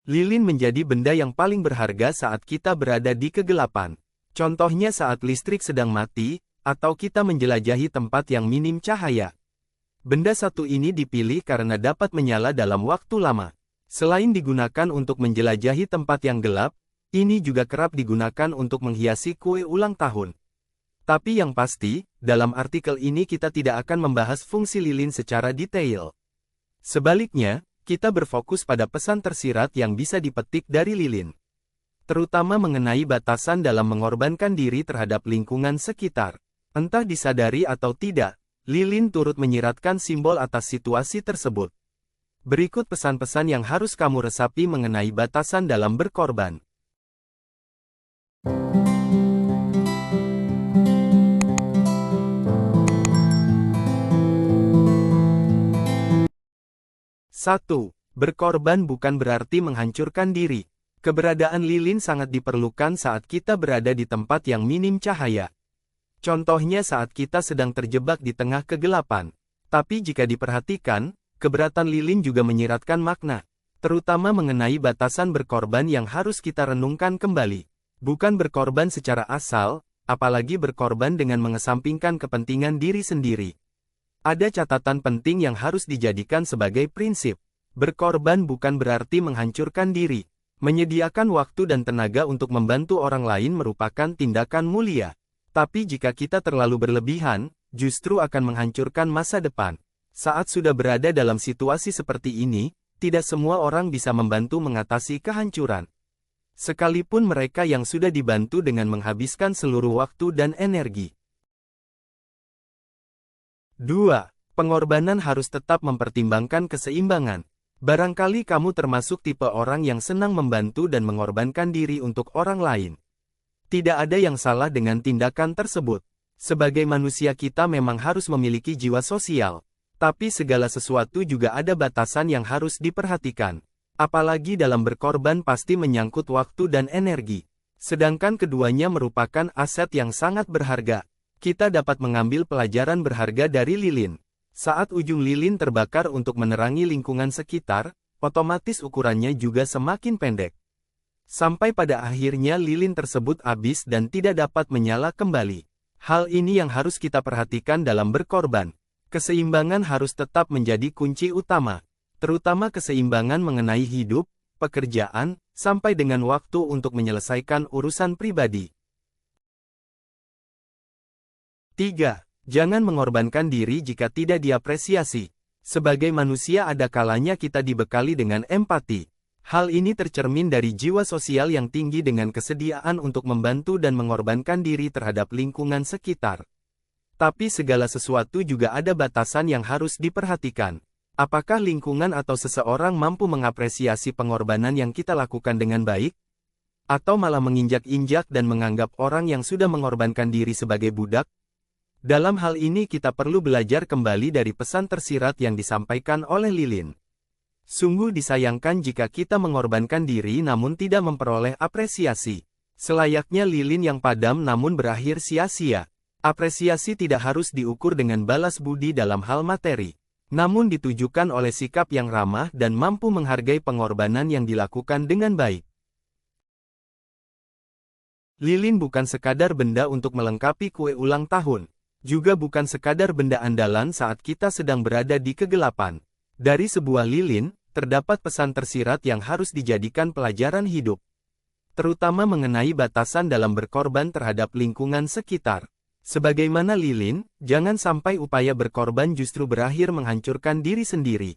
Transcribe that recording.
Lilin menjadi benda yang paling berharga saat kita berada di kegelapan. Contohnya saat listrik sedang mati, atau kita menjelajahi tempat yang minim cahaya. Benda satu ini dipilih karena dapat menyala dalam waktu lama. Selain digunakan untuk menjelajahi tempat yang gelap, ini juga kerap digunakan untuk menghiasi kue ulang tahun. Tapi yang pasti, dalam artikel ini kita tidak akan membahas fungsi lilin secara detail. Sebaliknya, kita berfokus pada pesan tersirat yang bisa dipetik dari lilin. Terutama mengenai batasan dalam mengorbankan diri terhadap lingkungan sekitar. Entah disadari atau tidak, lilin turut menyiratkan simbol atas situasi tersebut. Berikut pesan-pesan yang harus kamu resapi mengenai batasan dalam berkorban. 1. Berkorban bukan berarti menghancurkan diri. Keberadaan lilin sangat diperlukan saat kita berada di tempat yang minim cahaya. Contohnya saat kita sedang terjebak di tengah kegelapan. Tapi jika diperhatikan, keberatan lilin juga menyiratkan makna, terutama mengenai batasan berkorban yang harus kita renungkan kembali. Bukan berkorban secara asal, apalagi berkorban dengan mengesampingkan kepentingan diri sendiri. Ada catatan penting yang harus dijadikan sebagai prinsip. Berkorban bukan berarti menghancurkan diri. Menyediakan waktu dan tenaga untuk membantu orang lain merupakan tindakan mulia. Tapi jika kita terlalu berlebihan, justru akan menghancurkan masa depan. Saat sudah berada dalam situasi seperti ini, tidak semua orang bisa membantu mengatasi kehancuran. Sekalipun mereka yang sudah dibantu dengan menghabiskan seluruh waktu dan energi. 2. Pengorbanan harus tetap mempertimbangkan keseimbangan. Barangkali kamu termasuk tipe orang yang senang membantu dan mengorbankan diri untuk orang lain. Tidak ada yang salah dengan tindakan tersebut. Sebagai manusia kita memang harus memiliki jiwa sosial. Tapi segala sesuatu juga ada batasan yang harus diperhatikan. Apalagi dalam berkorban pasti menyangkut waktu dan energi. Sedangkan keduanya merupakan aset yang sangat berharga. Kita dapat mengambil pelajaran berharga dari lilin. Saat ujung lilin terbakar untuk menerangi lingkungan sekitar, otomatis ukurannya juga semakin pendek. Sampai pada akhirnya lilin tersebut habis dan tidak dapat menyala kembali. Hal ini yang harus kita perhatikan dalam berkorban. Keseimbangan harus tetap menjadi kunci utama, terutama keseimbangan mengenai hidup, pekerjaan, sampai dengan waktu untuk menyelesaikan urusan pribadi. 3. Jangan mengorbankan diri jika tidak diapresiasi. Sebagai manusia ada kalanya kita dibekali dengan empati. Hal ini tercermin dari jiwa sosial yang tinggi dengan kesediaan untuk membantu dan mengorbankan diri terhadap lingkungan sekitar. Tapi segala sesuatu juga ada batasan yang harus diperhatikan. Apakah lingkungan atau seseorang mampu mengapresiasi pengorbanan yang kita lakukan dengan baik? Atau malah menginjak-injak dan menganggap orang yang sudah mengorbankan diri sebagai budak? Dalam hal ini kita perlu belajar kembali dari pesan tersirat yang disampaikan oleh lilin. Sungguh disayangkan jika kita mengorbankan diri namun tidak memperoleh apresiasi. Selayaknya lilin yang padam namun berakhir sia-sia. Apresiasi tidak harus diukur dengan balas budi dalam hal materi, namun ditujukan oleh sikap yang ramah dan mampu menghargai pengorbanan yang dilakukan dengan baik. Lilin bukan sekadar benda untuk melengkapi kue ulang tahun. Juga bukan sekadar benda andalan saat kita sedang berada di kegelapan. Dari sebuah lilin, terdapat pesan tersirat yang harus dijadikan pelajaran hidup. Terutama mengenai batasan dalam berkorban terhadap lingkungan sekitar. Sebagaimana lilin, jangan sampai upaya berkorban justru berakhir menghancurkan diri sendiri.